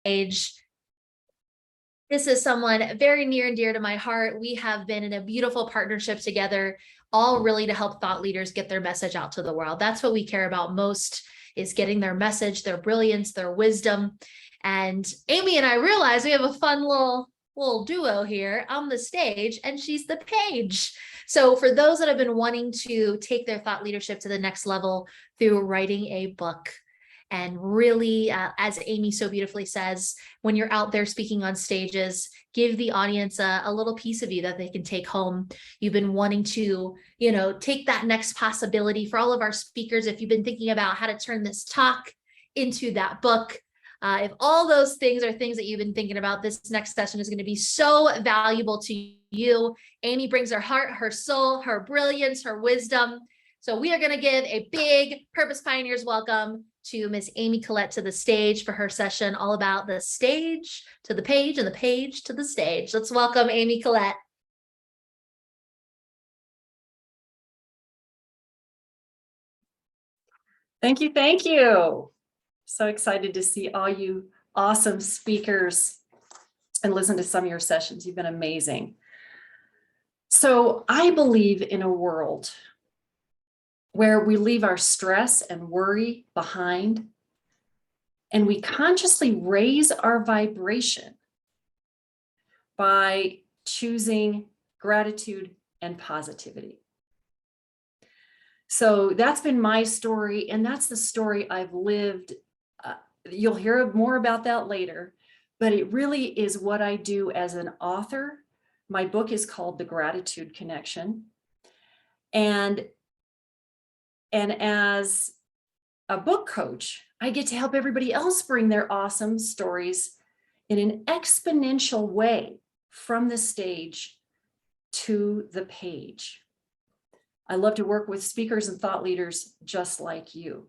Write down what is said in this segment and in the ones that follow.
stage. This is someone very near and dear to my heart. We have been in a beautiful partnership together, all really to help thought leaders get their message out to the world. That's what we care about most, is getting their message, their brilliance, their wisdom. And Amy and I realize we have a fun little duo here on the stage, and she's the page. So for those that have been wanting to take their thought leadership to the next level through writing a book, and really, as Amy so beautifully says, when you're out there speaking on stages, give the audience a little piece of you that they can take home. You've been wanting to, take that next possibility. For all of our speakers, if you've been thinking about how to turn this talk into that book, if all those things are things that you've been thinking about, this next session is going to be so valuable to you. Amy brings her heart, her soul, her brilliance, her wisdom. So we are going to give a big Purpose Pioneers welcome to Miss Amy Collette to the stage for her session all about the stage to the page and the page to the stage. Let's welcome Amy Collette. Thank you. Thank you. So excited to see all you awesome speakers and listen to some of your sessions. You've been amazing. So I believe in a world where we leave our stress and worry behind, and we consciously raise our vibration by choosing gratitude and positivity. So that's been my story, and that's the story I've lived. You'll hear more about that later, but it really is what I do as an author. My book is called The Gratitude Connection. And as a book coach, I get to help everybody else bring their awesome stories in an exponential way from the stage to the page. I love to work with speakers and thought leaders just like you.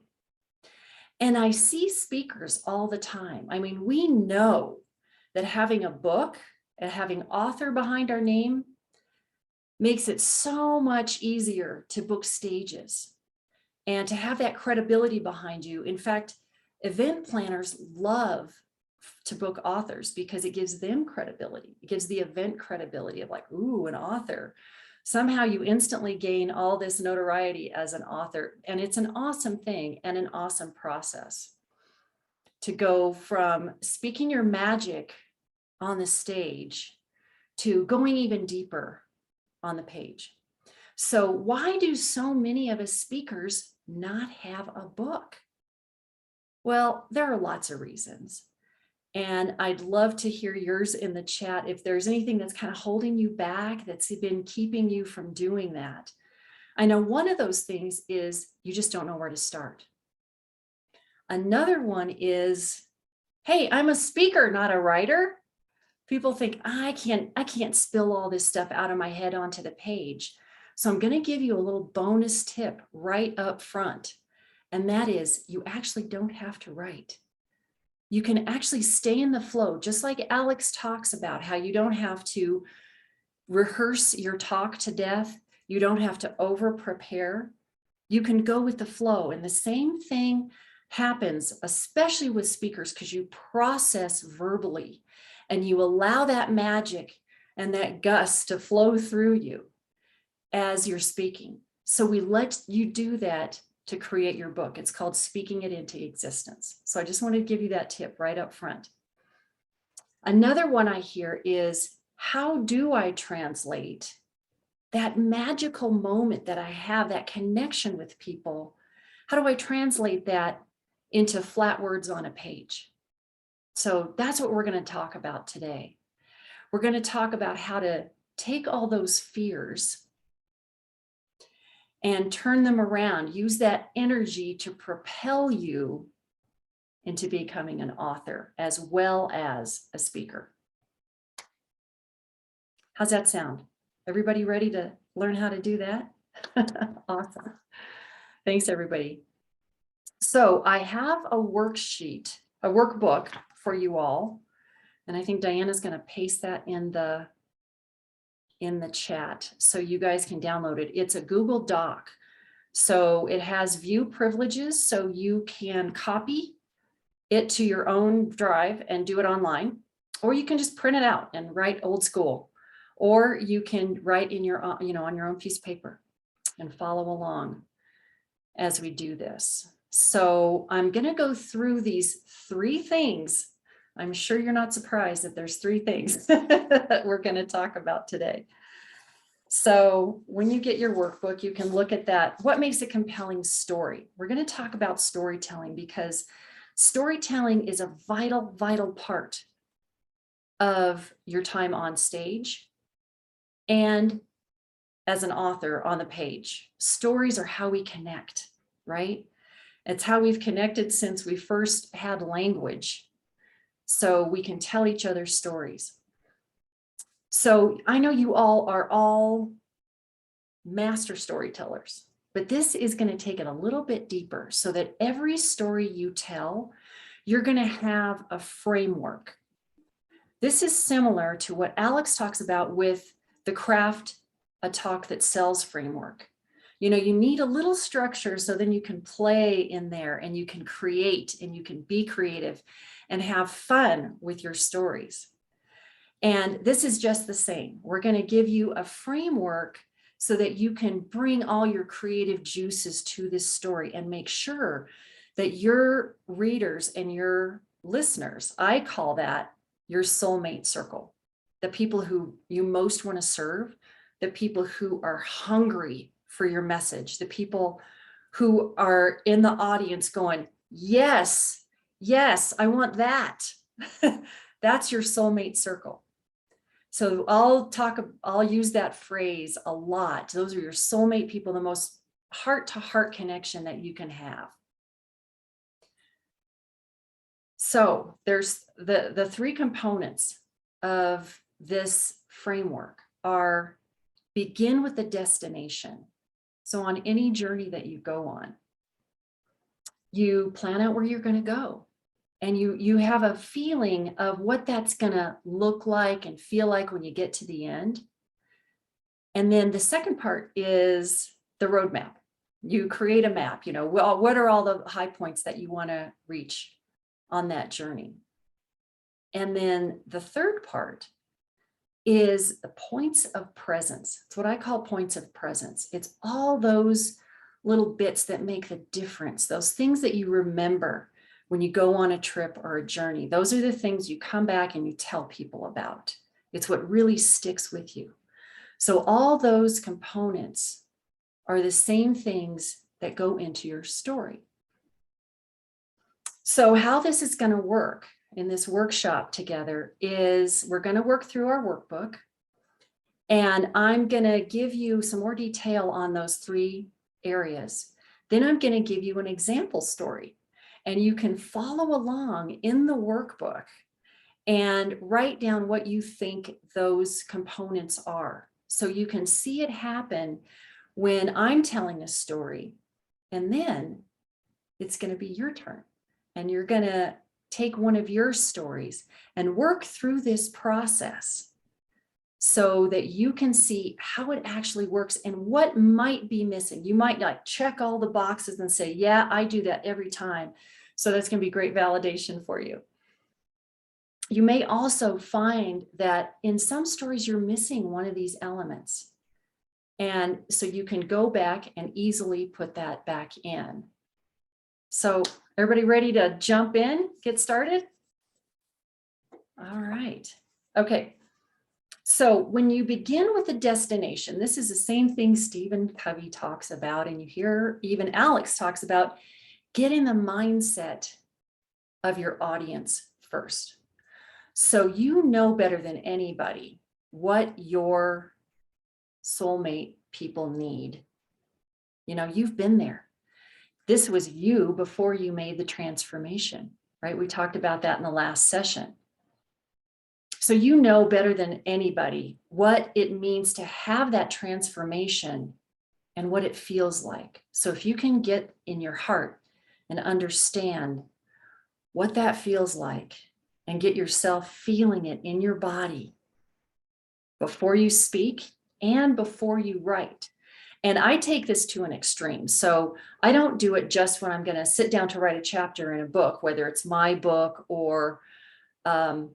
And I see speakers all the time. I mean, we know that having a book and having author behind our name makes it so much easier to book stages and to have that credibility behind you. In fact, event planners love to book authors because it gives them credibility. It gives the event credibility of like, ooh, an author. Somehow you instantly gain all this notoriety as an author. And it's an awesome thing and an awesome process to go from speaking your magic on the stage to going even deeper on the page. So why do so many of us speakers not have a book? Well, there are lots of reasons. And I'd love to hear yours in the chat. If there's anything that's kind of holding you back, that's been keeping you from doing that. I know one of those things is you just don't know where to start. Another one is, hey, I'm a speaker, not a writer. People think, I can't spill all this stuff out of my head onto the page. So I'm going to give you a little bonus tip right up front. And that is, you actually don't have to write. You can actually stay in the flow, just like Alex talks about how you don't have to rehearse your talk to death. You don't have to over prepare. You can go with the flow. And the same thing happens, especially with speakers, because you process verbally and you allow that magic and that gust to flow through you as you're speaking. So we let you do that to create your book. It's called Speaking It Into Existence. So I just wanted to give you that tip right up front. Another one I hear is, how do I translate that magical moment that I have, that connection with people? How do I translate that into flat words on a page? So that's what we're going to talk about today. We're going to talk about how to take all those fears and turn them around, use that energy to propel you into becoming an author as well as a speaker. How's that sound? Everybody ready to learn how to do that? Awesome. Thanks, everybody. So I have a worksheet, a workbook for you all. And I think Diana's going to paste that in the chat so you guys can download it. It's a Google Doc. So it has view privileges, so you can copy it to your own drive and do it online, or you can just print it out and write old school, or you can write in your, on your own piece of paper and follow along as we do this. So I'm going to go through these 3 things. I'm sure you're not surprised that there's 3 things that we're going to talk about today. So when you get your workbook, you can look at that. What makes a compelling story? We're going to talk about storytelling, because storytelling is a vital, vital part of your time on stage and as an author on the page. Stories are how we connect, right? It's how we've connected since we first had language. So we can tell each other stories. So I know you all are master storytellers, but this is going to take it a little bit deeper, so that every story you tell, you're going to have a framework. This is similar to what Alex talks about with the Craft a Talk That Sells framework. You need a little structure, so then you can play in there and you can create and you can be creative and have fun with your stories. And this is just the same. We're going to give you a framework so that you can bring all your creative juices to this story and make sure that your readers and your listeners, I call that your soulmate circle, the people who you most want to serve, the people who are hungry for your message, the people who are in the audience going, yes, yes, I want that. That's your soulmate circle. So I'll use that phrase a lot. Those are your soulmate people, the most heart-to-heart connection that you can have. So there's the 3 components of this framework are: begin with the destination. So on any journey that you go on, you plan out where you're going to go. And you have a feeling of what that's going to look like and feel like when you get to the end. And then the second part is the roadmap. You create a map, what are all the high points that you want to reach on that journey. And then the third part is the points of presence. It's what I call points of presence. It's all those little bits that make the difference, those things that you remember when you go on a trip or a journey. Those are the things you come back and you tell people about. It's what really sticks with you. So all those components are the same things that go into your story. So how this is going to work in this workshop together is we're going to work through our workbook, and I'm going to give you some more detail on those 3 areas. Then I'm going to give you an example story, and you can follow along in the workbook and write down what you think those components are. So you can see it happen when I'm telling a story, and then it's going to be your turn. And you're going to take one of your stories and work through this process so that you can see how it actually works and what might be missing. You might not check all the boxes and say, yeah, I do that every time. So that's going to be great validation for you. You may also find that in some stories, you're missing one of these elements. And so you can go back and easily put that back in. So everybody ready to jump in, get started? All right. Okay. So when you begin with a destination, this is the same thing Stephen Covey talks about, and you hear even Alex talks about, get in the mindset of your audience first. So you know better than anybody what your soulmate people need. You've been there. This was you before you made the transformation, right? We talked about that in the last session. So you know better than anybody what it means to have that transformation and what it feels like. So if you can get in your heart and understand what that feels like and get yourself feeling it in your body before you speak and before you write. And I take this to an extreme. So I don't do it just when I'm going to sit down to write a chapter in a book, whether it's my book or a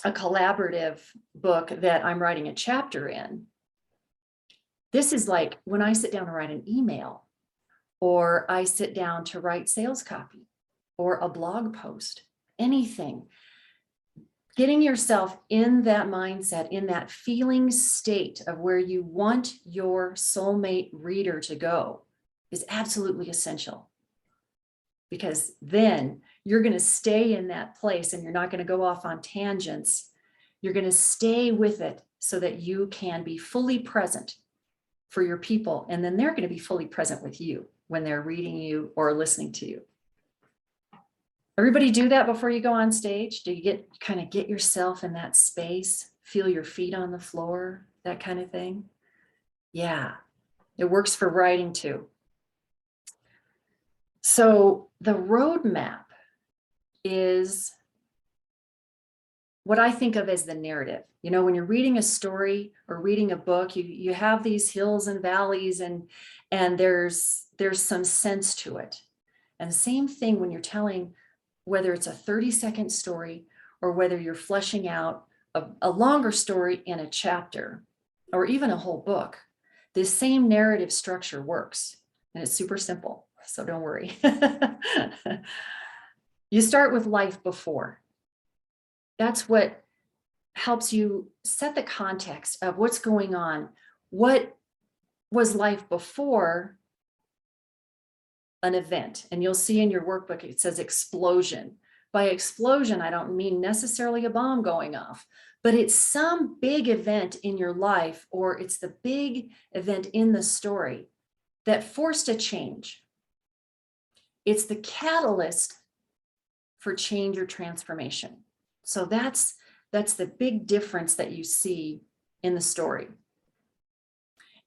collaborative book that I'm writing a chapter in. This is like when I sit down to write an email, or I sit down to write sales copy or a blog post, anything. Getting yourself in that mindset, in that feeling state of where you want your soulmate reader to go is absolutely essential. Because then you're going to stay in that place and you're not going to go off on tangents. You're going to stay with it so that you can be fully present for your people. And then they're going to be fully present with you when they're reading you or listening to you. Everybody do that before you go on stage? Do you kind of get yourself in that space, feel your feet on the floor, that kind of thing? Yeah, it works for writing too. So the roadmap is what I think of as the narrative. You know, when you're reading a story or reading a book, you have these hills and valleys, and there's some sense to it. And same thing when you're telling, whether it's a 30-second story or whether you're fleshing out a longer story in a chapter or even a whole book, this same narrative structure works, and it's super simple. So don't worry. You start with life before. That's what helps you set the context of what's going on. What was life before an event? And you'll see in your workbook, it says explosion. By explosion, I don't mean necessarily a bomb going off, but it's some big event in your life, or it's the big event in the story that forced a change. It's the catalyst for change or transformation. So that's the big difference that you see in the story.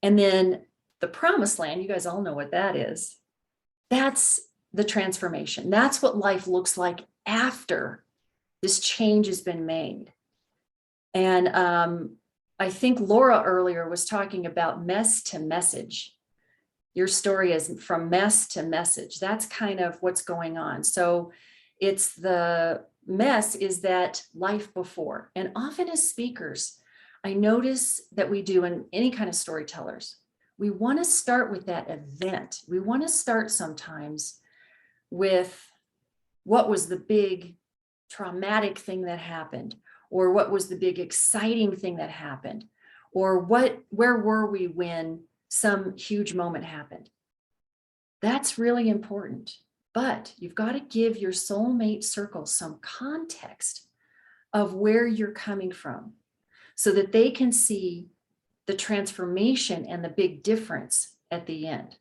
And then the promised land, you guys all know what that is. That's the transformation. That's what life looks like after this change has been made. And I think Laura earlier was talking about mess to message. Your story is from mess to message. That's kind of what's going on. So it's the mess is that life before. And often as speakers, I notice that we do in any kind of storytellers, we want to start with that event. We want to start sometimes with what was the big traumatic thing that happened, or what was the big exciting thing that happened, or where were we when some huge moment happened. That's really important. But you've got to give your soulmate circle some context of where you're coming from so that they can see the transformation and the big difference at the end.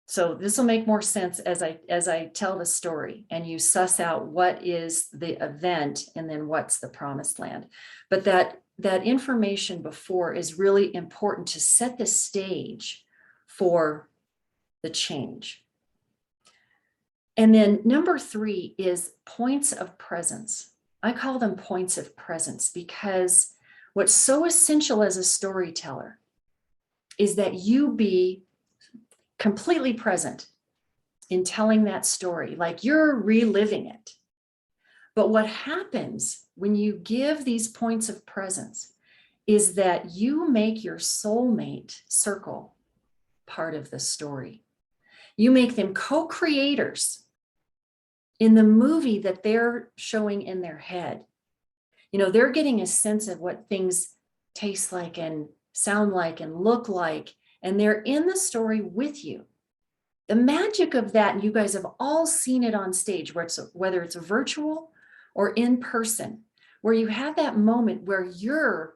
So this will make more sense as I tell the story and you suss out what is the event and then what's the promised land. But that information before is really important to set the stage for the change. And then number 3 is points of presence. I call them points of presence because what's so essential as a storyteller is that you be completely present in telling that story, like you're reliving it. But what happens when you give these points of presence is that you make your soulmate circle part of the story. You make them co-creators in the movie that they're showing in their head. You know, they're getting a sense of what things taste like and sound like and look like, and they're in the story with you. The magic of that, and you guys have all seen it on stage, whether it's virtual or in person, where you have that moment where you're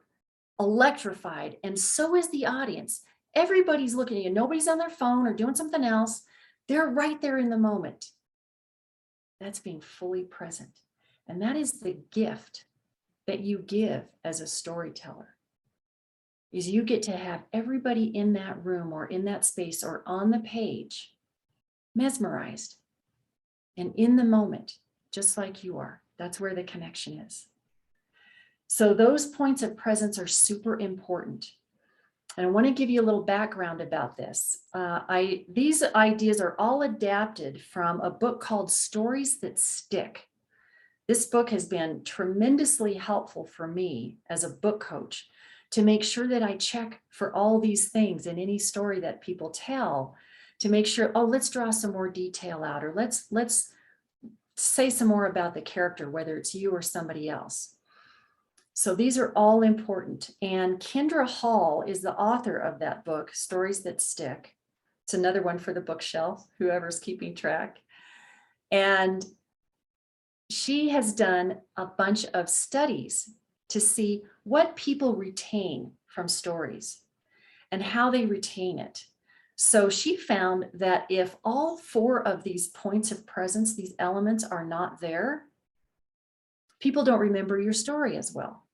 electrified and so is the audience. Everybody's looking at you. Nobody's on their phone or doing something else. They're right there in the moment. That's being fully present. And that is the gift that you give as a storyteller, is you get to have everybody in that room or in that space or on the page mesmerized and in the moment, just like you are. That's where the connection is. So those points of presence are super important. And I want to give you a little background about this. These ideas are all adapted from a book called Stories That Stick. This book has been tremendously helpful for me as a book coach to make sure that I check for all these things in any story that people tell, to make sure, oh, let's draw some more detail out, or let's say some more about the character, whether it's you or somebody else. So these are all important. And Kendra Hall is the author of that book, Stories That Stick. It's another one for the bookshelf, whoever's keeping track. And she has done a bunch of studies to see what people retain from stories and how they retain it. So she found that if all 4 of these points of presence, these elements, are not there, people don't remember your story as well.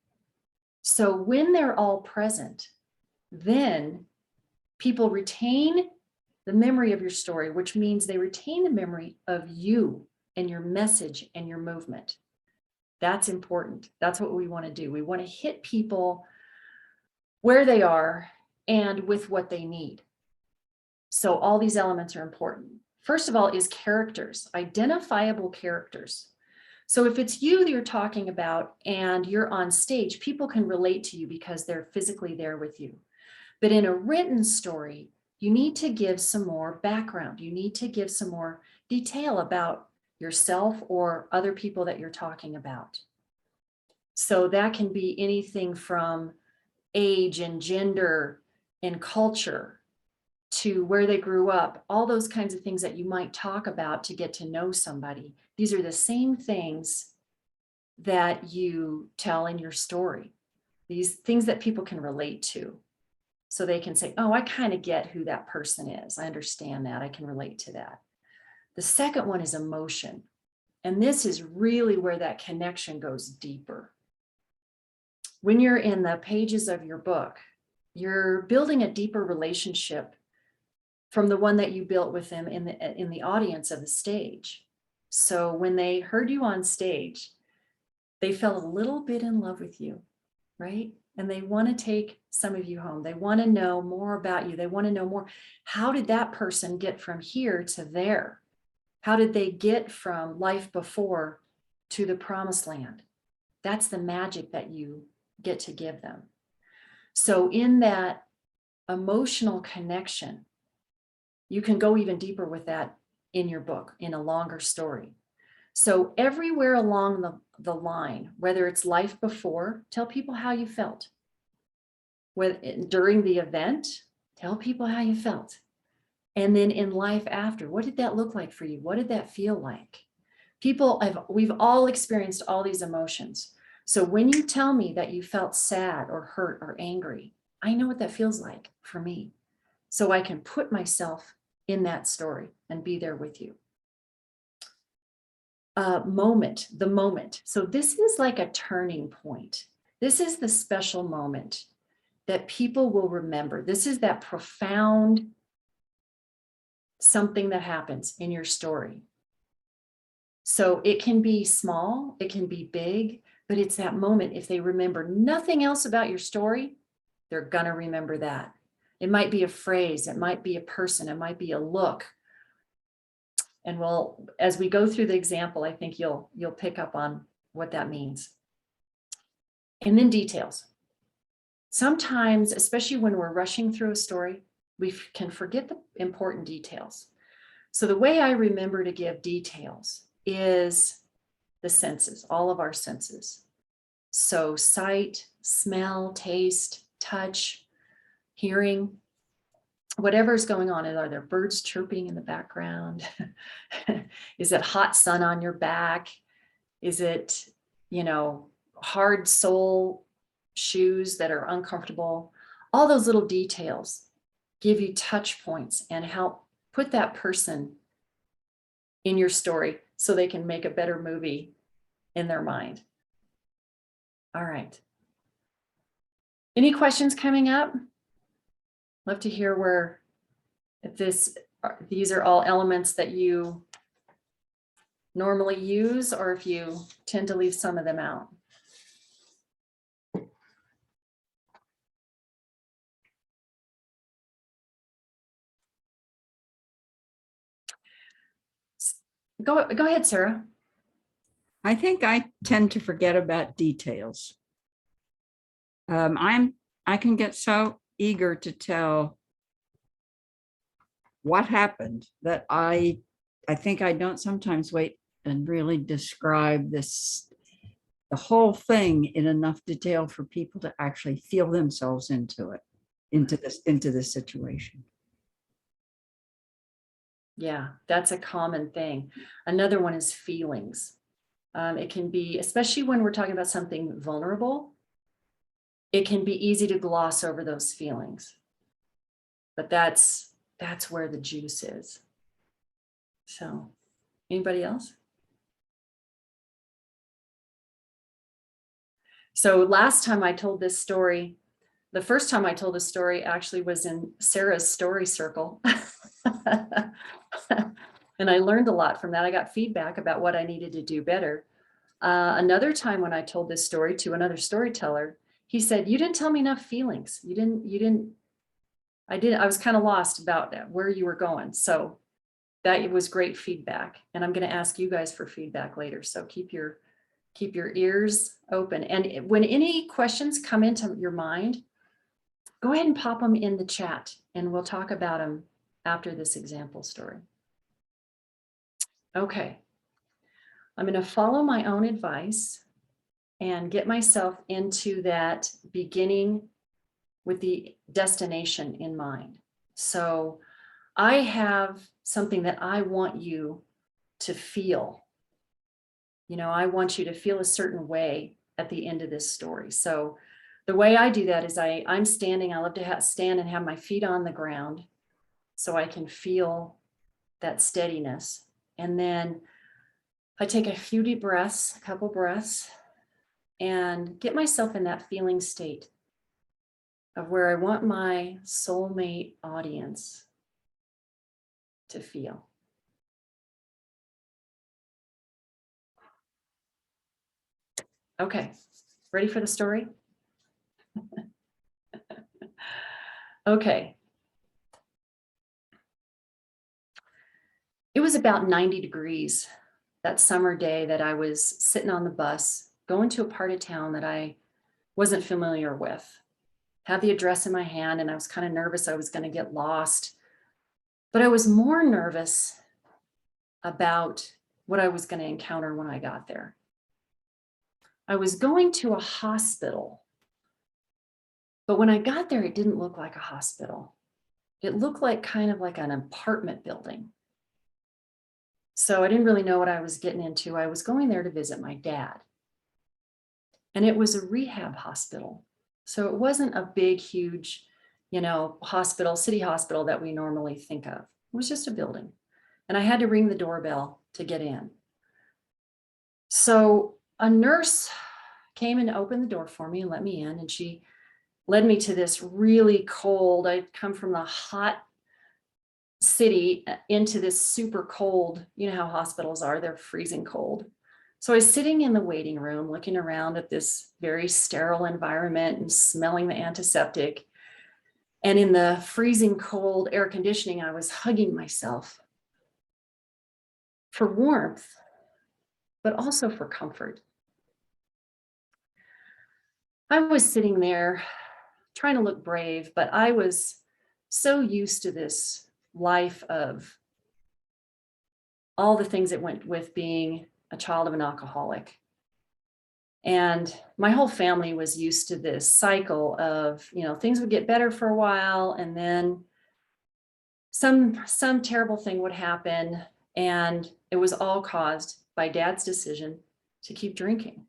So when they're all present, then people retain the memory of your story, which means they retain the memory of you and your message and your movement. That's important. That's what we want to do. We want to hit people where they are and with what they need. So all these elements are important. First of all is characters, identifiable characters. So if it's you that you're talking about and you're on stage, people can relate to you because they're physically there with you. But in a written story, you need to give some more background. You need to give some more detail about yourself or other people that you're talking about. So that can be anything from age and gender and culture to where they grew up, all those kinds of things that you might talk about to get to know somebody. These are the same things that you tell in your story, these things that people can relate to. So they can say, oh, I kind of get who that person is. I understand that. I can relate to that. The second one is emotion. And this is really where that connection goes deeper. When you're in the pages of your book, you're building a deeper relationship from the one that you built with them in the audience of the stage. So when they heard you on stage, they fell a little bit in love with you, right? And they want to take some of you home. They want to know more about you. They want to know more. How did that person get from here to there? How did they get from life before to the promised land? That's the magic that you get to give them. So in that emotional connection, you can go even deeper with that in your book, in a longer story. So everywhere along the line, whether it's life before, tell people how you felt. During the event, tell people how you felt. And then in life after, what did that look like for you? What did that feel like? We've all experienced all these emotions. So when you tell me that you felt sad or hurt or angry, I know what that feels like for me. So I can put myself in that story and be there with you. The moment. So this is like a turning point. This is the special moment that people will remember. This is that profound something that happens in your story. So it can be small, it can be big, but it's that moment. If they remember nothing else about your story, they're gonna remember that. It might be a phrase, it might be a person, it might be a look. And as we go through the example, I think you'll pick up on what that means. And then details. Sometimes, especially when we're rushing through a story, we can forget the important details. So the way I remember to give details is the senses, all of our senses. So sight, smell, taste, touch, hearing, whatever's going on. Are there birds chirping in the background? Is it hot sun on your back? Is it, hard sole shoes that are uncomfortable? All those little details give you touch points and help put that person in your story so they can make a better movie in their mind. All right. Any questions coming up? Love to hear if these are all elements that you normally use, or if you tend to leave some of them out. Go ahead, Sarah. I think I tend to forget about details. I can get so eager to tell what happened that I think I don't sometimes wait and really describe the whole thing in enough detail for people to actually feel themselves into it, into this situation. Yeah, that's a common thing. Another one is feelings. It can be, especially when we're talking about something vulnerable, it can be easy to gloss over those feelings. But that's where the juice is. So, anybody else? So last time I told this story, the first time I told this story actually was in Sarah's story circle. And I learned a lot from that. I got feedback about what I needed to do better. Another time when I told this story to another storyteller, he said, "You didn't tell me enough feelings. I was kind of lost about where you were going." So that was great feedback. And I'm going to ask you guys for feedback later. So keep your ears open. And when any questions come into your mind, go ahead and pop them in the chat and we'll talk about them after this example story. Okay. I'm going to follow my own advice and get myself into that beginning with the destination in mind. So I have something that I want you to feel. You know, I want you to feel a certain way at the end of this story. So the way I do that is I'm standing. I love to stand and have my feet on the ground so I can feel that steadiness. And then I take a few deep breaths, a couple breaths, and get myself in that feeling state of where I want my soulmate audience to feel. Okay, ready for the story? Okay. It was about 90 degrees that summer day that I was sitting on the bus going to a part of town that I wasn't familiar with. Had the address in my hand and I was kind of nervous I was going to get lost. But I was more nervous about what I was going to encounter when I got there. I was going to a hospital, but when I got there, it didn't look like a hospital. It looked like kind of like an apartment building. So I didn't really know what I was getting into. I was going there to visit my dad. And it was a rehab hospital. So it wasn't a big, huge, hospital, city hospital that we normally think of. It was just a building. And I had to ring the doorbell to get in. So a nurse came and opened the door for me and let me in. And she led me to this really cold, I'd come from the hot city into this super cold, you know how hospitals are, they're freezing cold. So I was sitting in the waiting room, looking around at this very sterile environment and smelling the antiseptic. And in the freezing cold air conditioning, I was hugging myself for warmth, but also for comfort. I was sitting there trying to look brave, but I was so used to this life of all the things that went with being a child of an alcoholic. And my whole family was used to this cycle of, things would get better for a while and then some terrible thing would happen. And it was all caused by Dad's decision to keep drinking.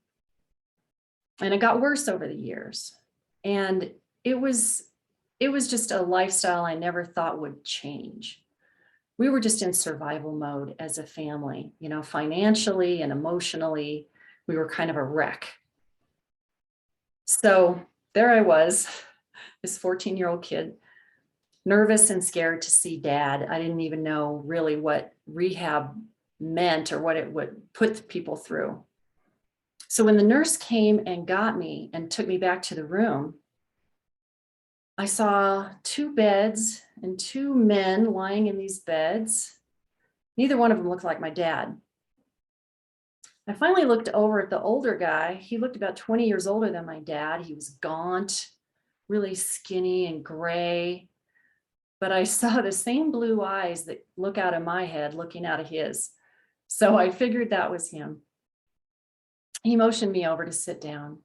And it got worse over the years. And it was just a lifestyle I never thought would change. We were just in survival mode as a family, financially and emotionally, we were kind of a wreck. So there I was, this 14-year-old kid, nervous and scared to see Dad. I didn't even know really what rehab meant or what it would put people through. So when the nurse came and got me and took me back to the room, I saw 2 beds and 2 men lying in these beds. Neither one of them looked like my dad. I finally looked over at the older guy. He looked about 20 years older than my dad. He was gaunt, really skinny and gray. But I saw the same blue eyes that look out of my head looking out of his. So I figured that was him. He motioned me over to sit down,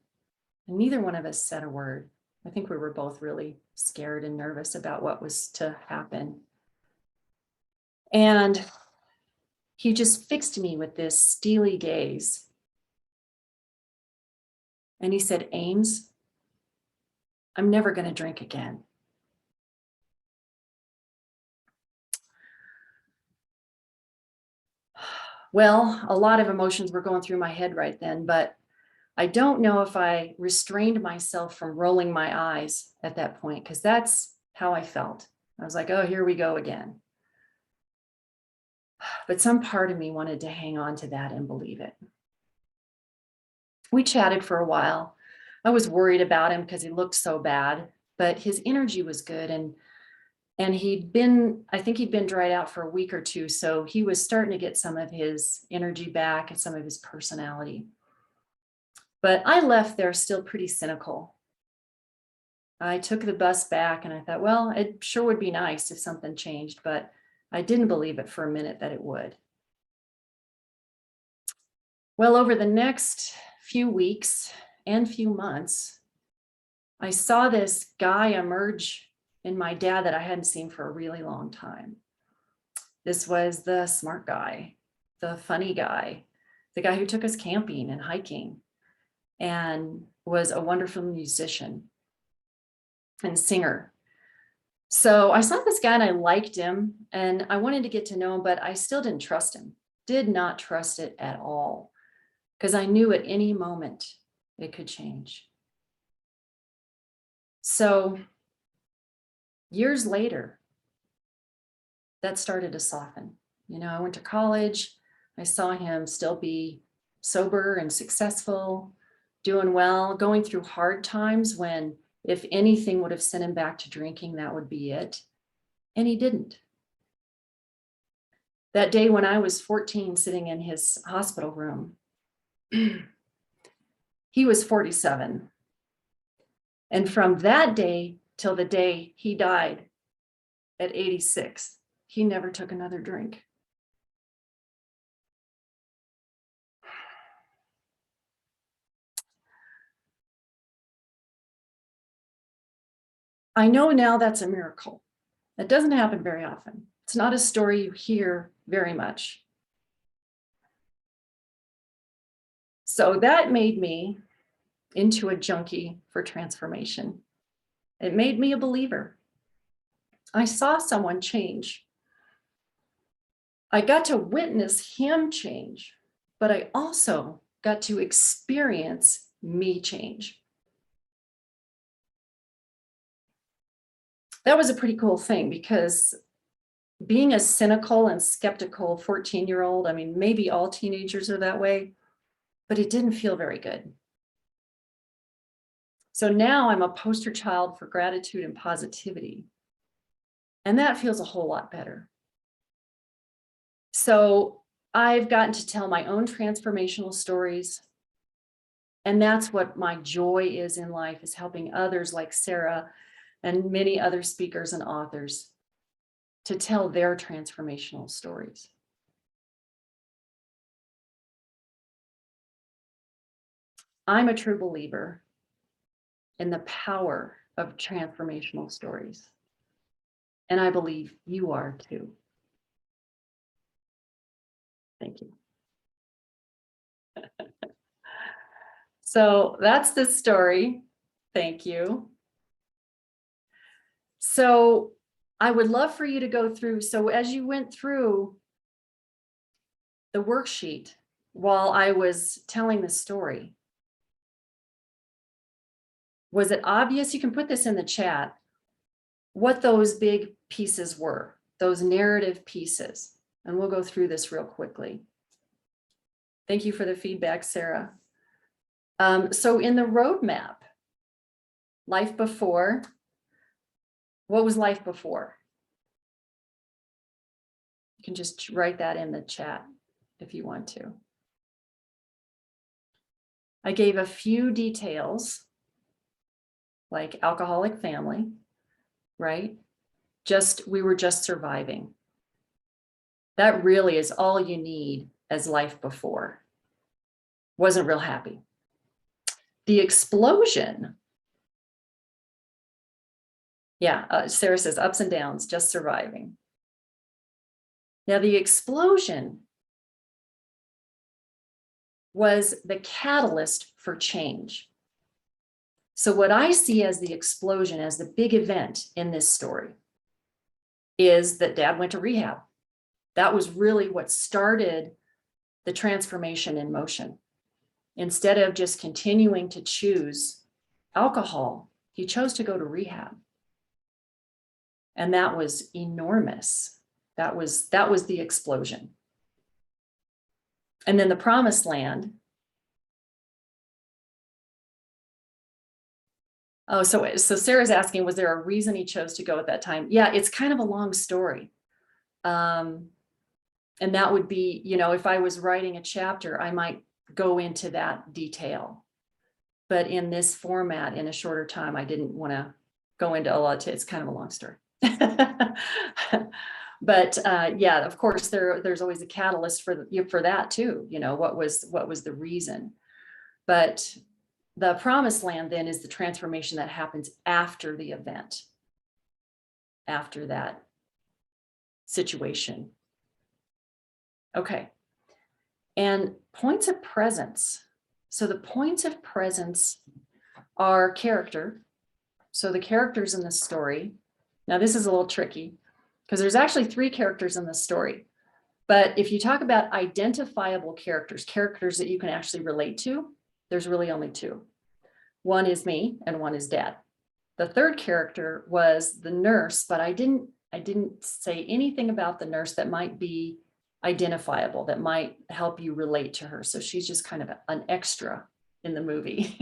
and neither one of us said a word. I think we were both really scared and nervous about what was to happen. And he just fixed me with this steely gaze. And he said, "Ames, I'm never going to drink again." Well, a lot of emotions were going through my head right then, but I don't know if I restrained myself from rolling my eyes at that point, because that's how I felt. I was like, oh, here we go again. But some part of me wanted to hang on to that and believe it. We chatted for a while. I was worried about him because he looked so bad, but his energy was good. And I think he'd been dried out for a week or two. So he was starting to get some of his energy back and some of his personality. But I left there still pretty cynical. I took the bus back and I thought, well, it sure would be nice if something changed, but I didn't believe it for a minute that it would. Well, over the next few weeks and few months, I saw this guy emerge in my dad that I hadn't seen for a really long time. This was the smart guy, the funny guy, the guy who took us camping and hiking, and was a wonderful musician and singer. So I saw this guy and I liked him and I wanted to get to know him, but I still didn't trust him, did not trust it at all, because I knew at any moment it could change. So years later, that started to soften. You know, I went to college. I saw him still be sober and successful, doing well, going through hard times when, if anything would have sent him back to drinking, that would be it. And he didn't. That day when I was 14, sitting in his hospital room, he was 47. And from that day till the day he died at 86, he never took another drink. I know now that's a miracle. That doesn't happen very often. It's not a story you hear very much. So that made me into a junkie for transformation. It made me a believer. I saw someone change. I got to witness him change, but I also got to experience me change. That was a pretty cool thing, because being a cynical and skeptical 14-year-old, I mean, maybe all teenagers are that way, but it didn't feel very good. So now I'm a poster child for gratitude and positivity. And that feels a whole lot better. So I've gotten to tell my own transformational stories. And that's what my joy is in life, is helping others like Sarah and many other speakers and authors to tell their transformational stories. I'm a true believer in the power of transformational stories. And I believe you are too. Thank you. So that's the story. Thank you. So I would love for you to go through. So as you went through the worksheet while I was telling the story, was it obvious? You can put this in the chat, what those big pieces were, those narrative pieces. And we'll go through this real quickly. Thank you for the feedback, Sarah. So in the roadmap, life before, what was life before? You can just write that in the chat if you want to. I gave a few details, like alcoholic family, right? We were just surviving. That really is all you need as life before. Wasn't real happy. The explosion. Yeah, Sarah says ups and downs, just surviving. Now the explosion was the catalyst for change. So what I see as the explosion, as the big event in this story, is that Dad went to rehab. That was really what started the transformation in motion. Instead of just continuing to choose alcohol, he chose to go to rehab. And that was enormous. That was the explosion. And then the promised land. Oh, so Sarah's asking, was there a reason he chose to go at that time? Yeah, it's kind of a long story. And that would be, if I was writing a chapter, I might go into that detail. But in this format, in a shorter time, I didn't want to go into a lot. It's kind of a long story. But yeah, of course, there's always a catalyst for that too. What was the reason? But the promised land then is the transformation that happens after the event, after that situation. Okay. And points of presence. So the points of presence are character. So the characters in the story. Now this is a little tricky because there's actually 3 characters in the story. But if you talk about identifiable characters that you can actually relate to, there's really only 2. One is me and one is Dad. The 3rd character was the nurse, but I didn't say anything about the nurse that might be identifiable, that might help you relate to her. So she's just kind of an extra in the movie.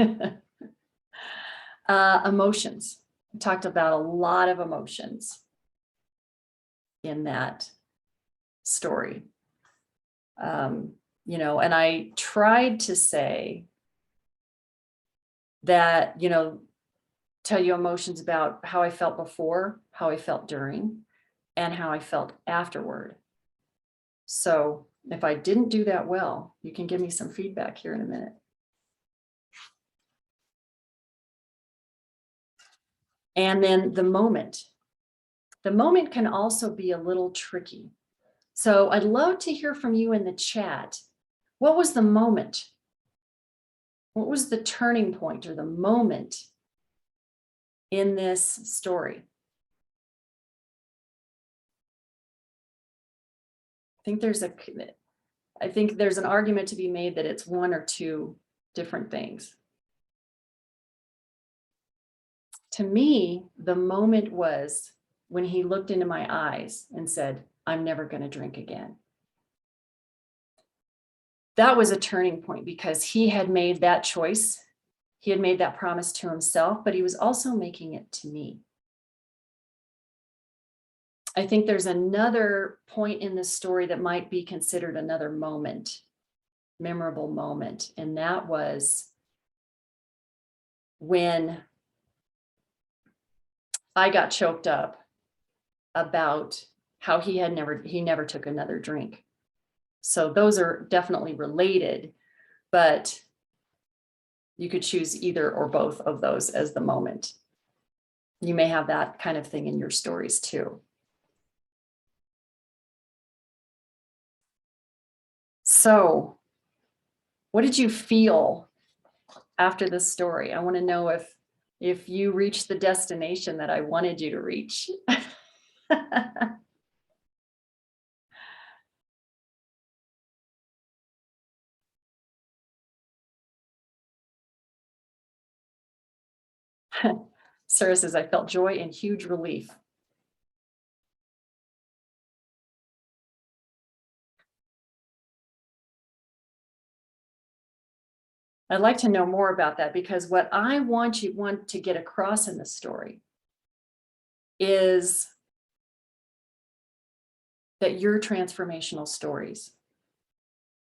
Emotions. We talked about a lot of emotions in that story. And I tried to say that, tell you emotions about how I felt before, how I felt during, and how I felt afterward. So if I didn't do that well, you can give me some feedback here in a minute. And then the moment. The moment can also be a little tricky. So I'd love to hear from you in the chat. What was the moment? What was the turning point or the moment in this story? I think there's an argument to be made that it's 1 or 2 different things. To me, the moment was when he looked into my eyes and said, "I'm never going to drink again." That was a turning point because he had made that choice. He had made that promise to himself, but he was also making it to me. I think there's another point in this story that might be considered another moment, memorable moment. And that was when I got choked up about how he never took another drink. So those are definitely related, but you could choose either or both of those as the moment. You may have that kind of thing in your stories too. So what did you feel after this story? I want to know if you reached the destination that I wanted you to reach. Sarah says, I felt joy and huge relief. I'd like to know more about that, because what I want to get across in the story is that your transformational stories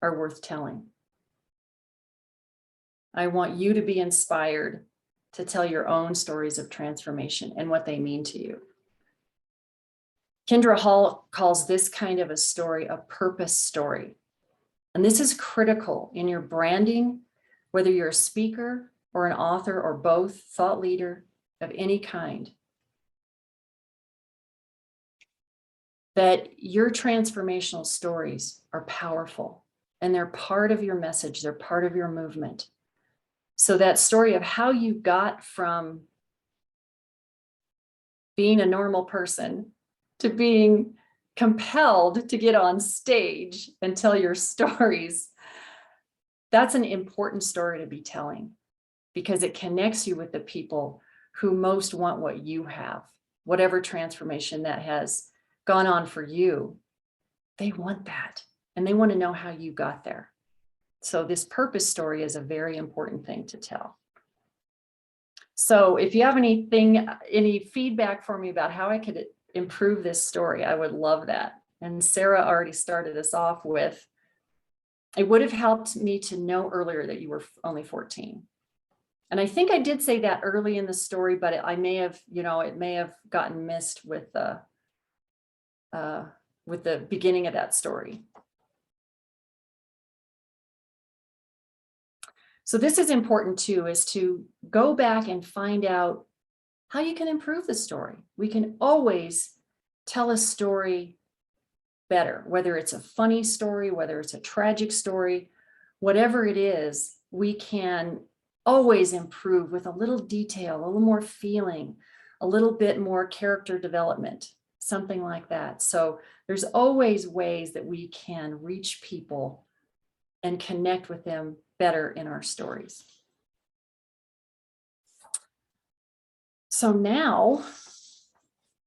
are worth telling. I want you to be inspired to tell your own stories of transformation and what they mean to you. Kendra Hall calls this kind of a story a purpose story. And this is critical in your branding, whether you're a speaker or an author or both, thought leader of any kind. That your transformational stories are powerful and they're part of your message, they're part of your movement. So that story of how you got from being a normal person to being compelled to get on stage and tell your stories, that's an important story to be telling because it connects you with the people who most want what you have, whatever transformation that has gone on for you. They want that and they want to know how you got there. So this purpose story is a very important thing to tell. So if you have any feedback for me about how I could improve this story, I would love that. And Sarah already started us off with, it would have helped me to know earlier that you were only 14. And I think I did say that early in the story, but I may have, it may have gotten missed with the beginning of that story. So this is important too, is to go back and find out how you can improve the story. We can always tell a story better, whether it's a funny story, whether it's a tragic story, whatever it is, we can always improve with a little detail, a little more feeling, a little bit more character development, something like that. So there's always ways that we can reach people and connect with them better in our stories. So now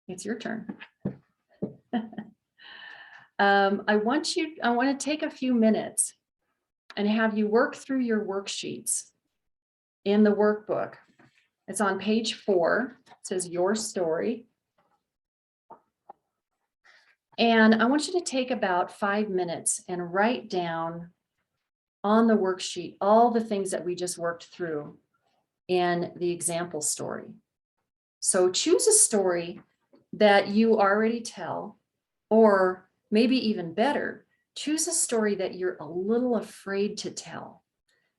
it's your turn. I want to take a few minutes and have you work through your worksheets in the workbook. It's on page 4. It says your story. And I want you to take about 5 minutes and write down on the worksheet all the things that we just worked through in the example story. So choose a story that you already tell, or maybe even better, choose a story that you're a little afraid to tell.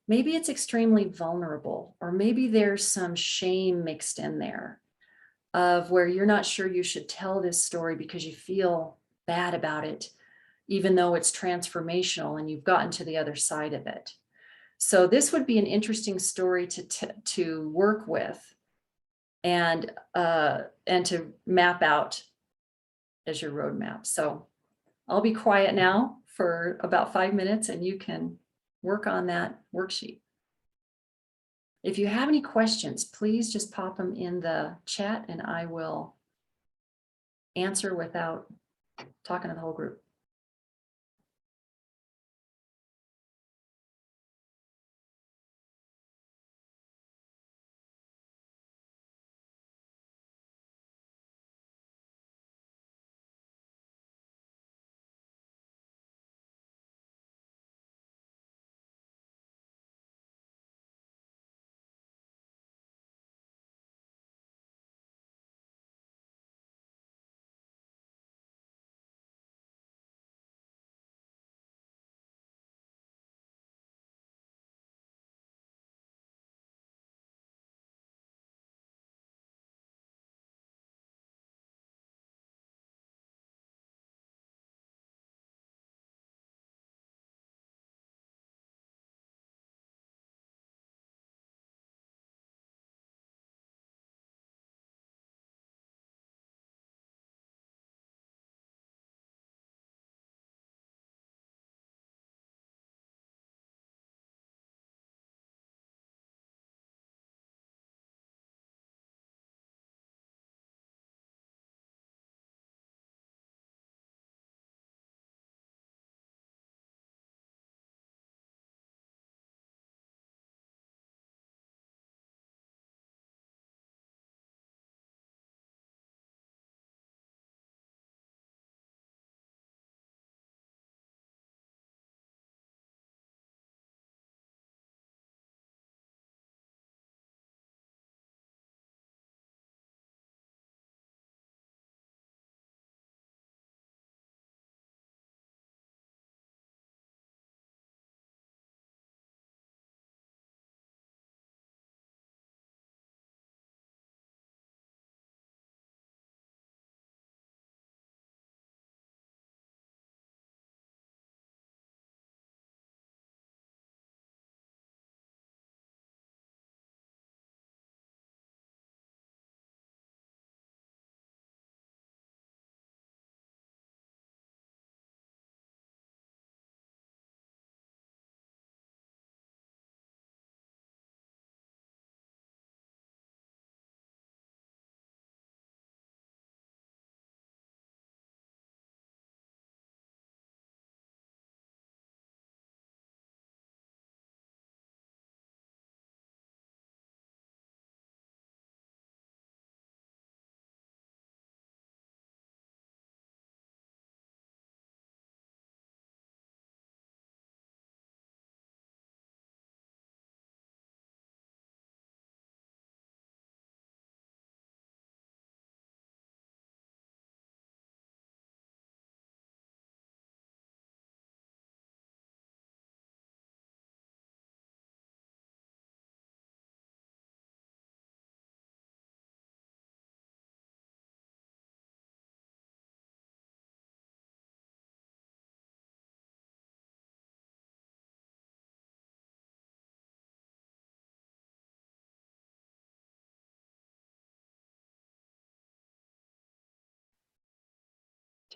Maybe it's extremely vulnerable, or maybe there's some shame mixed in there of where you're not sure you should tell this story because you feel bad about it, even though it's transformational and you've gotten to the other side of it. So this would be an interesting story to work with and to map out as your roadmap. So I'll be quiet now for about 5 minutes and you can work on that worksheet. If you have any questions, please just pop them in the chat and I will answer without talking to the whole group.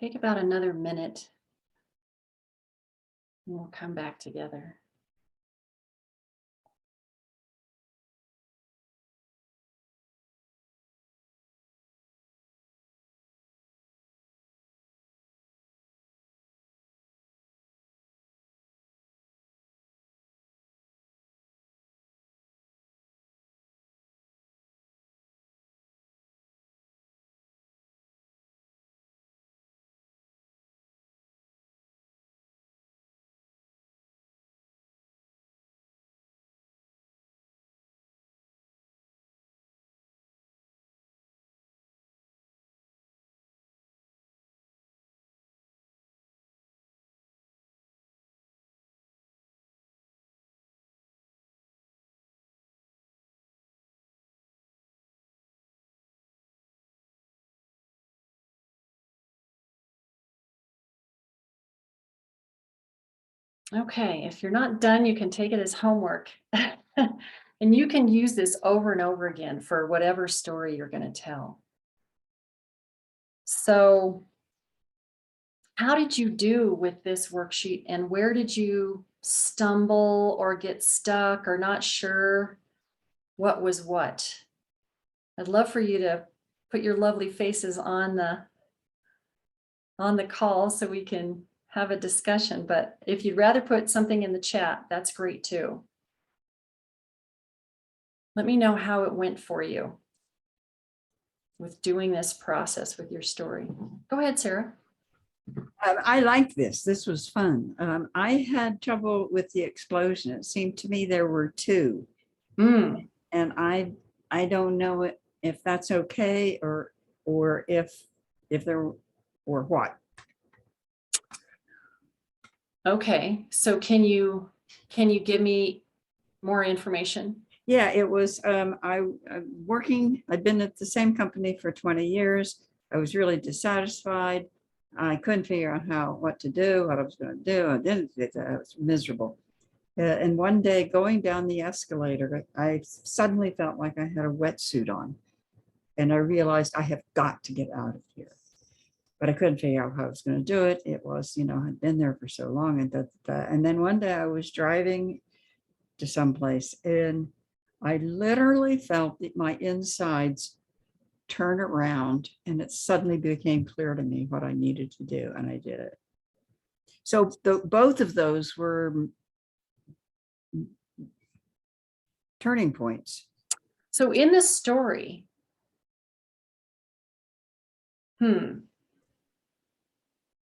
Take about another minute and we'll come back together. Okay, if you're not done, you can take it as homework. And you can use this over and over again for whatever story you're going to tell. So, how did you do with this worksheet, and where did you stumble or get stuck or not sure what was what? I'd love for you to put your lovely faces on the call so we can have a discussion, but if you'd rather put something in the chat, that's great too. Let me know how it went for you with doing this process with your story. Go ahead, Sarah. I like this. This was fun. I had trouble with the explosion. It seemed to me there were two, Mm, and I don't know if that's okay or if there or what. okay, so can you give me more information? Yeah, it was, I'm working, I'd been at the same company for 20 years. I was really dissatisfied. I couldn't figure out what to do, what I was going to do. I didn't, I was miserable. And one day going down the escalator, I suddenly felt like I had a wetsuit on. And I realized I have got to get out of here. But I couldn't figure out how I was going to do it. It was, I'd been there for so long. And then one day I was driving to someplace and I literally felt that my insides turn around, and it suddenly became clear to me what I needed to do, and I did it. So both of those were turning points. So in the story,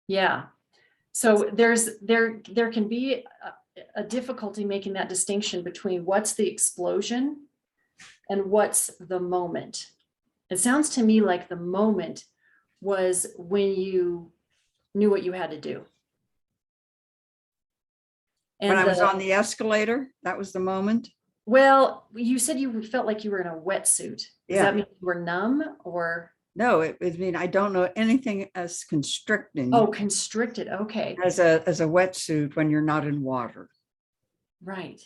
yeah. So there can be a difficulty making that distinction between what's the explosion and what's the moment. It sounds to me like the moment was when you knew what you had to do. When I was on the escalator, that was the moment. Well, you said you felt like you were in a wetsuit. Does Yeah. that mean you were numb or? No, it mean I don't know anything as constricting. Oh, constricted. Okay. As a wetsuit when you're not in water. Right.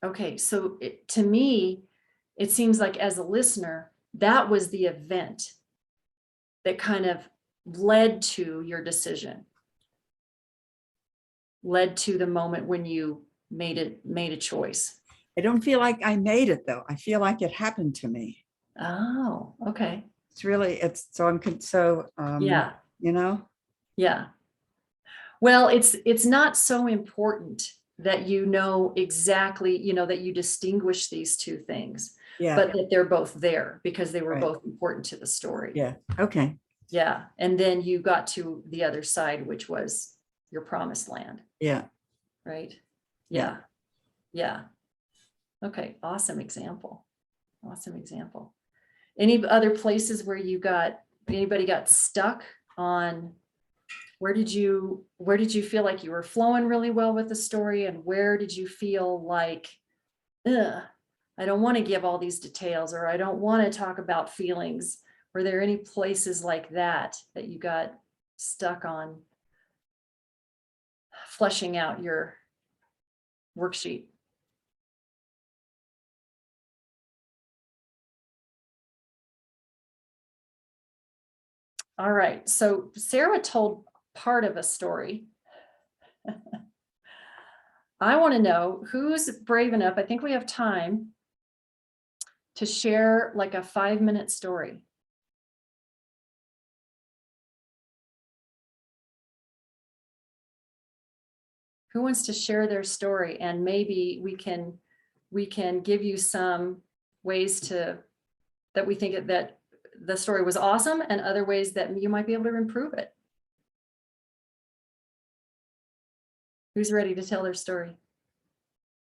Okay. So to me, it seems like as a listener, that was the event that kind of led to your decision, led to the moment when you made a choice. I don't feel like I made it though. I feel like it happened to me. Oh, okay. Yeah. Yeah. Well, it's not so important that you know exactly, that you distinguish these two things, Yeah. but that they're both there because they were Right. both important to the story. Yeah. Okay. Yeah. And then you got to the other side, which was your promised land. Yeah. Right. Yeah. Yeah. Okay. Awesome example. Awesome example. Any other places where anybody got stuck on where did you feel like you were flowing really well with the story, and where did you feel like, I don't want to give all these details, or I don't want to talk about feelings? Were there any places like that you got stuck on fleshing out your worksheet? All right. So Sarah told part of a story. I want to know who's brave enough. I think we have time to share like a 5-minute story. Who wants to share their story? And maybe we can give you some ways that we think that the story was awesome and other ways that you might be able to improve it. Who's ready to tell their story?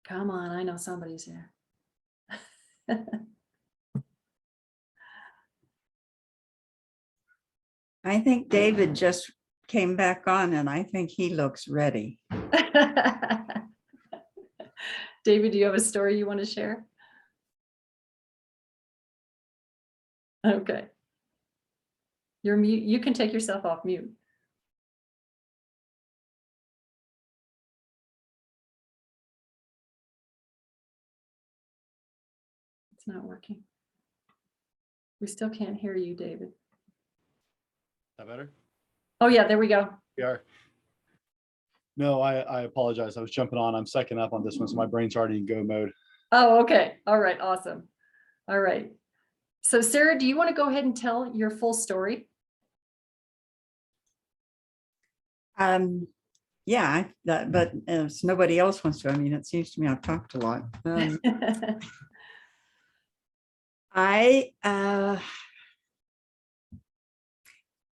Come on, I know somebody's here. I think David just came back on and I think he looks ready. David, do you have a story you want to share? Okay. You're mute. You can take yourself off mute. It's not working. We still can't hear you, David. That better? Oh yeah, there we go. We are. No, I apologize. I was jumping on. I'm second up on this one, so my brain's already in go mode. Oh, okay. All right. Awesome. All right. So Sarah, do you want to go ahead and tell your full story? Yeah, but if nobody else wants to, I mean, it seems to me I've talked a lot. I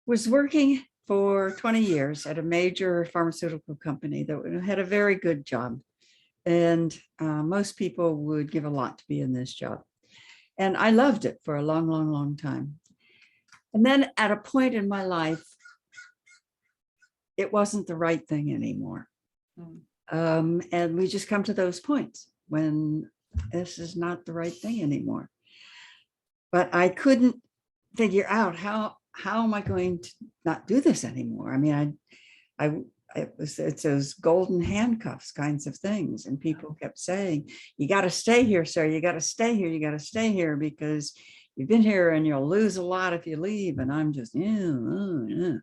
was working for 20 years at a major pharmaceutical company that had a very good job. And most people would give a lot to be in this job. And I loved it for a long, long, long time. And then at a point in my life, it wasn't the right thing anymore. And we just come to those points when this is not the right thing anymore. But I couldn't figure out how am I going to not do this anymore? I mean, it's those golden handcuffs kinds of things. And people kept saying, you got to stay here, sir. You got to stay here. You got to stay here because you've been here and you'll lose a lot if you leave. And I'm just, yeah.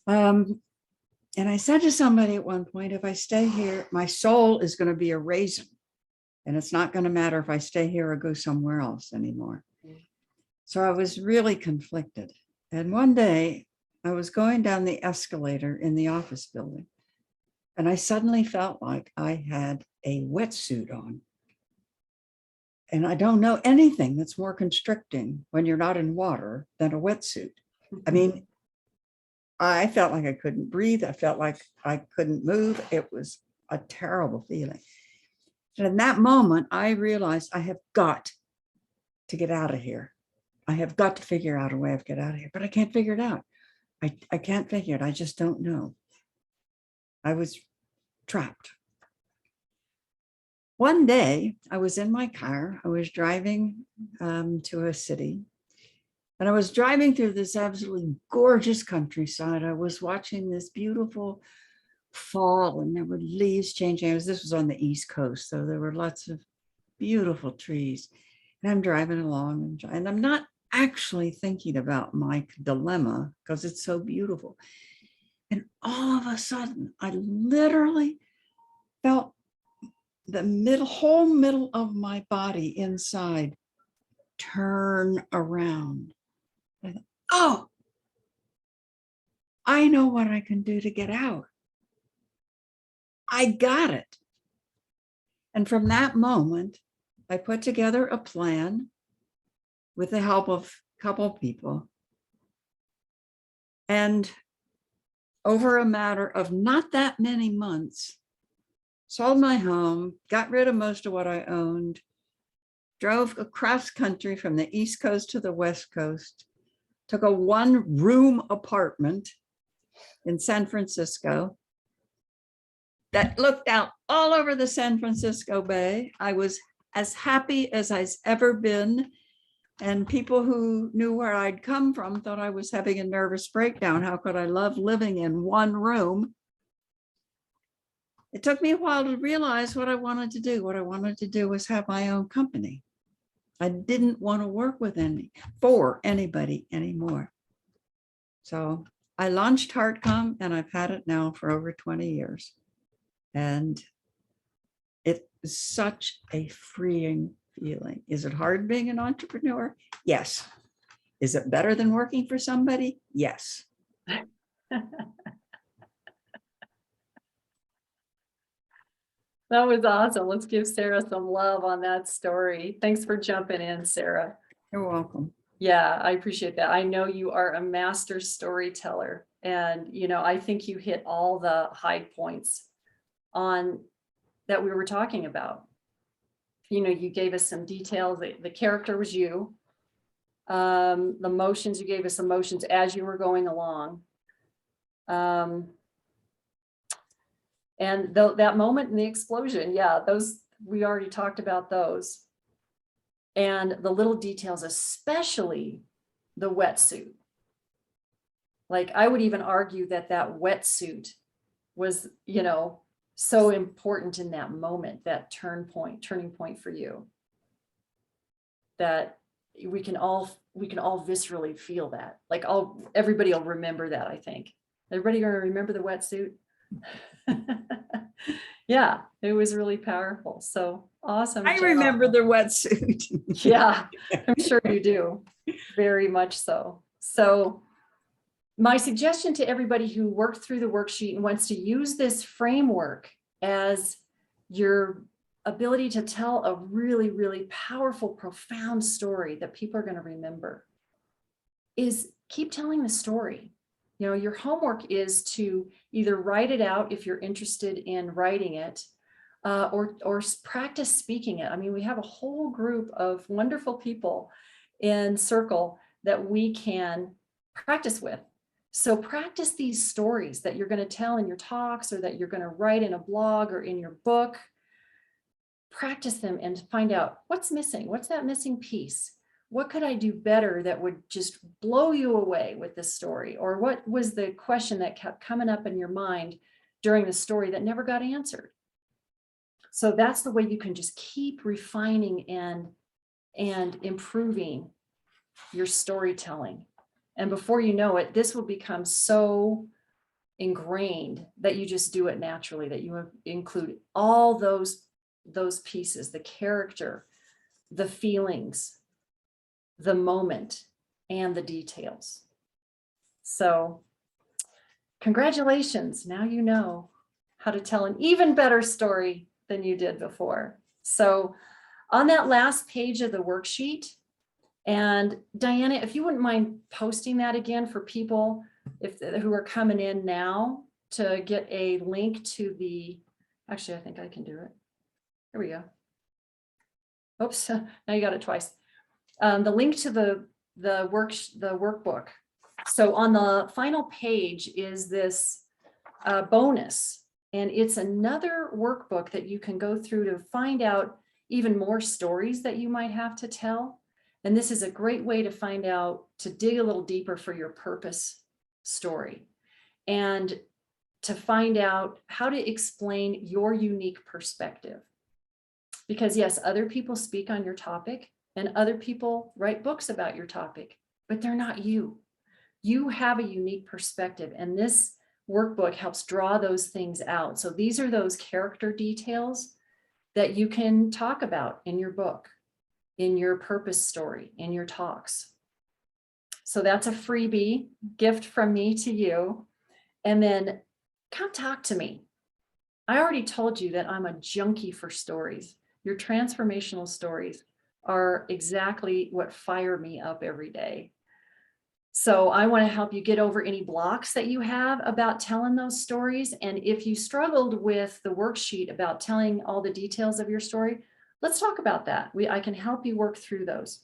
And I said to somebody at one point, if I stay here, my soul is going to be a raisin. And it's not going to matter if I stay here or go somewhere else anymore. So I was really conflicted. And one day I was going down the escalator in the office building. And I suddenly felt like I had a wetsuit on. And I don't know anything that's more constricting when you're not in water than a wetsuit. I mean, I felt like I couldn't breathe. I felt like I couldn't move. It was a terrible feeling. And in that moment, I realized I have got to get out of here. I have got to figure out a way to get out of here, but I can't figure it out. I can't figure it. I just don't know. I was trapped. One day I was in my car. I was driving to a city. And I was driving through this absolutely gorgeous countryside. I was watching this beautiful fall and there were leaves changing. This was on the East Coast, so there were lots of beautiful trees. And I'm driving along and I'm not actually thinking about my dilemma because it's so beautiful. And all of a sudden, I literally felt the whole middle of my body inside turn around. I thought, oh, I know what I can do to get out. I got it. And from that moment, I put together a plan with the help of a couple of people. And over a matter of not that many months, sold my home, got rid of most of what I owned, drove across country from the East Coast to the West Coast, took a 1-room apartment in San Francisco that looked out all over the San Francisco Bay. I was as happy as I've ever been. And people who knew where I'd come from thought I was having a nervous breakdown. How could I love living in 1 room? It took me a while to realize what I wanted to do. What I wanted to do was have my own company. I didn't want to work with for anybody anymore. So I launched HeartCom and I've had it now for over 20 years. And it is such a freeing feeling. Is it hard being an entrepreneur? Yes. Is it better than working for somebody? Yes. That was awesome. Let's give Sarah some love on that story. Thanks for jumping in, Sarah. You're welcome. Yeah, I appreciate that. I know you are a master storyteller, and I think you hit all the high points on that we were talking about. You gave us some details. The character was you. The emotions, you gave us emotions as you were going along. And that moment in the explosion, yeah, those, we already talked about those. And the little details, especially the wetsuit. Like, I would even argue that wetsuit was, so important in that moment, that turning point for you. That we can all viscerally feel that. Like, everybody will remember that, I think. Everybody gonna remember the wetsuit? Yeah, it was really powerful. So awesome. I job. remember the wetsuit. Yeah, I'm sure you do. Very much so. So my suggestion to everybody who worked through the worksheet and wants to use this framework as your ability to tell a really, really powerful, profound story that people are going to remember is keep telling the story. Your homework is to either write it out if you're interested in writing it, or practice speaking it. I mean, we have a whole group of wonderful people in Circle that we can practice with. So practice these stories that you're going to tell in your talks, or that you're going to write in a blog or in your book. Practice them and find out what's missing. What's that missing piece? What could I do better that would just blow you away with this story? Or what was the question that kept coming up in your mind during the story that never got answered? So that's the way you can just keep refining and improving your storytelling. And before you know it, this will become so ingrained that you just do it naturally, that you include all those pieces, the character, the feelings, the moment, and the details. So congratulations. Now you know how to tell an even better story than you did before. So on that last page of the worksheet, and Diana, if you wouldn't mind posting that again for people who are coming in now, to get a link to actually, I think I can do it. Here we go. Oops, now you got it twice. The link to the workbook. So on the final page is this bonus, and it's another workbook that you can go through to find out even more stories that you might have to tell. And this is a great way to find out, to dig a little deeper for your purpose story, and to find out how to explain your unique perspective. Because yes, other people speak on your topic and other people write books about your topic, but they're not you. You have a unique perspective, and this workbook helps draw those things out. So these are those character details that you can talk about in your book, in your purpose story, in your talks. So that's a freebie gift from me to you. And then come talk to me. I already told you that I'm a junkie for stories. Your transformational stories are exactly what fire me up every day. So I want to help you get over any blocks that you have about telling those stories. And if you struggled with the worksheet about telling all the details of your story, let's talk about that. I can help you work through those.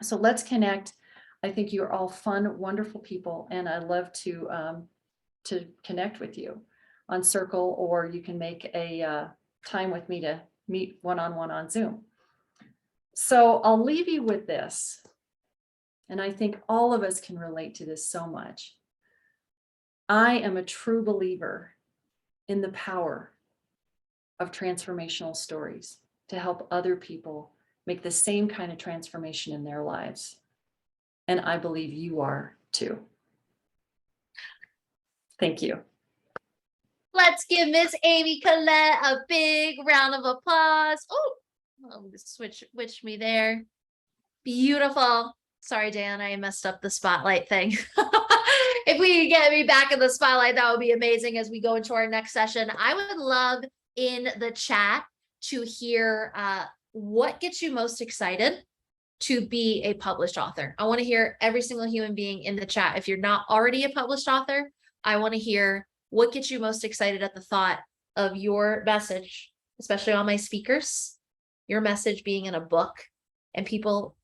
So let's connect. I think you're all fun, wonderful people, and I love to connect with you on Circle, or you can make a time with me to meet one-on-one on Zoom. So I'll leave you with this. And I think all of us can relate to this so much. I am a true believer in the power of transformational stories to help other people make the same kind of transformation in their lives. And I believe you are too. Thank you. Let's give Miss Amy Collette a big round of applause. Oh, switch me there. Beautiful. Sorry, Dan, I messed up the spotlight thing. If we could get me back in the spotlight, that would be amazing as we go into our next session. I would love in the chat to hear what gets you most excited to be a published author. I want to hear every single human being in the chat. If you're not already a published author, I want to hear what gets you most excited at the thought of your message, especially all my speakers, your message being in a book, and people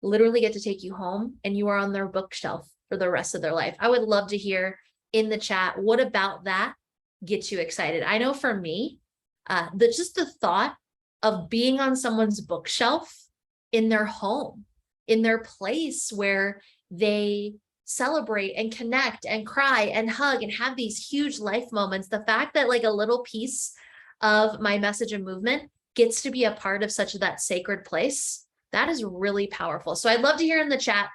literally get to take you home and you are on their bookshelf for the rest of their life. I would love to hear in the chat, what about that gets you excited? I know for me, just the thought of being on someone's bookshelf in their home, in their place where they celebrate and connect and cry and hug and have these huge life moments. The fact that like a little piece of my message and movement gets to be a part of such that sacred place, that is really powerful. So I'd love to hear in the chat,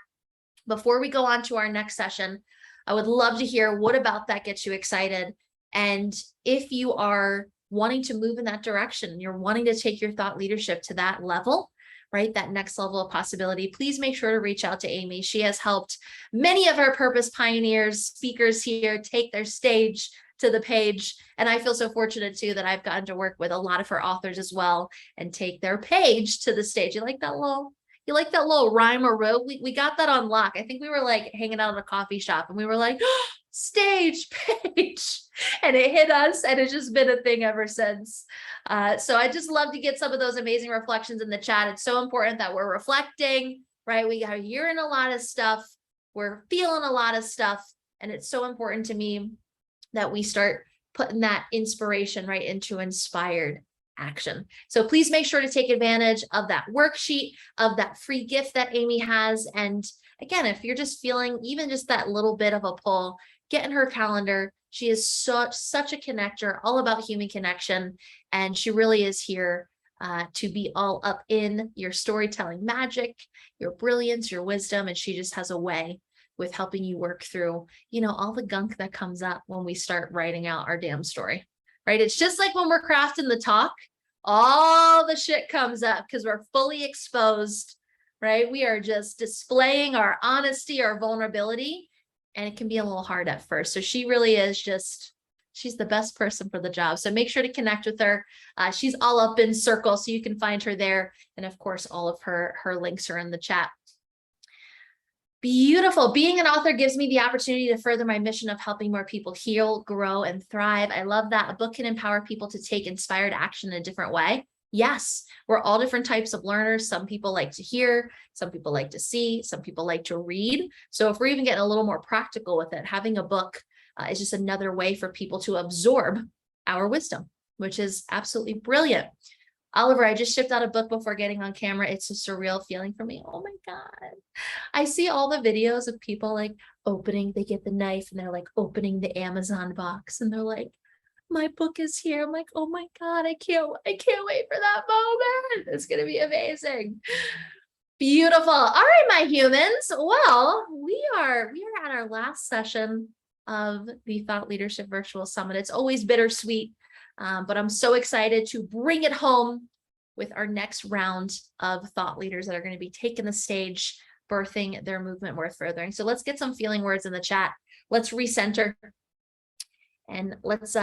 before we go on to our next session, I would love to hear what about that gets you excited. And if you are wanting to move in that direction, you're wanting to take your thought leadership to that level, right? That next level of possibility, please make sure to reach out to Amy. She has helped many of our purpose pioneers, speakers here take their stage to the page. And I feel so fortunate too that I've gotten to work with a lot of her authors as well and take their page to the stage. You like that little rhyme or rope? We got that on lock. I think we were like hanging out at a coffee shop and we were like, oh, stage page, and it hit us, and it's just been a thing ever since. So I just love to get some of those amazing reflections in the chat. It's so important that we're reflecting, right? We are hearing a lot of stuff, we're feeling a lot of stuff, and it's so important to me that we start putting that inspiration right into inspired action. So please make sure to take advantage of that worksheet, of that free gift that Amy has. And again, if you're just feeling even just that little bit of a pull, get in her calendar. She is such a connector, all about human connection. And she really is here to be all up in your storytelling magic, your brilliance, your wisdom. And she just has a way with helping you work through, all the gunk that comes up when we start writing out our damn story, right? It's just like when we're crafting the talk, all the shit comes up because we're fully exposed, right? We are just displaying our honesty, our vulnerability, and it can be a little hard at first. So she really is she's the best person for the job. So make sure to connect with her. She's all up in Circle, so you can find her there. And of course, all of her links are in the chat. Beautiful. Being an author gives me the opportunity to further my mission of helping more people heal, grow, and thrive. I love that. A book can empower people to take inspired action in a different way. Yes, we're all different types of learners. Some people like to hear, some people like to see, some people like to read. So if we're even getting a little more practical with it, having a book is just another way for people to absorb our wisdom, which is absolutely brilliant. Oliver, I just shipped out a book before getting on camera. It's a surreal feeling for me. Oh my God. I see all the videos of people like opening, they get the knife and they're like opening the Amazon box and they're like, my book is here. I'm like, oh my God, I can't wait for that moment. It's going to be amazing. Beautiful. All right, my humans. Well, we are at our last session of the Thought Leadership Virtual Summit. It's always bittersweet. But I'm so excited to bring it home with our next round of thought leaders that are going to be taking the stage, birthing their movement worth furthering. So let's get some feeling words in the chat. Let's recenter and let's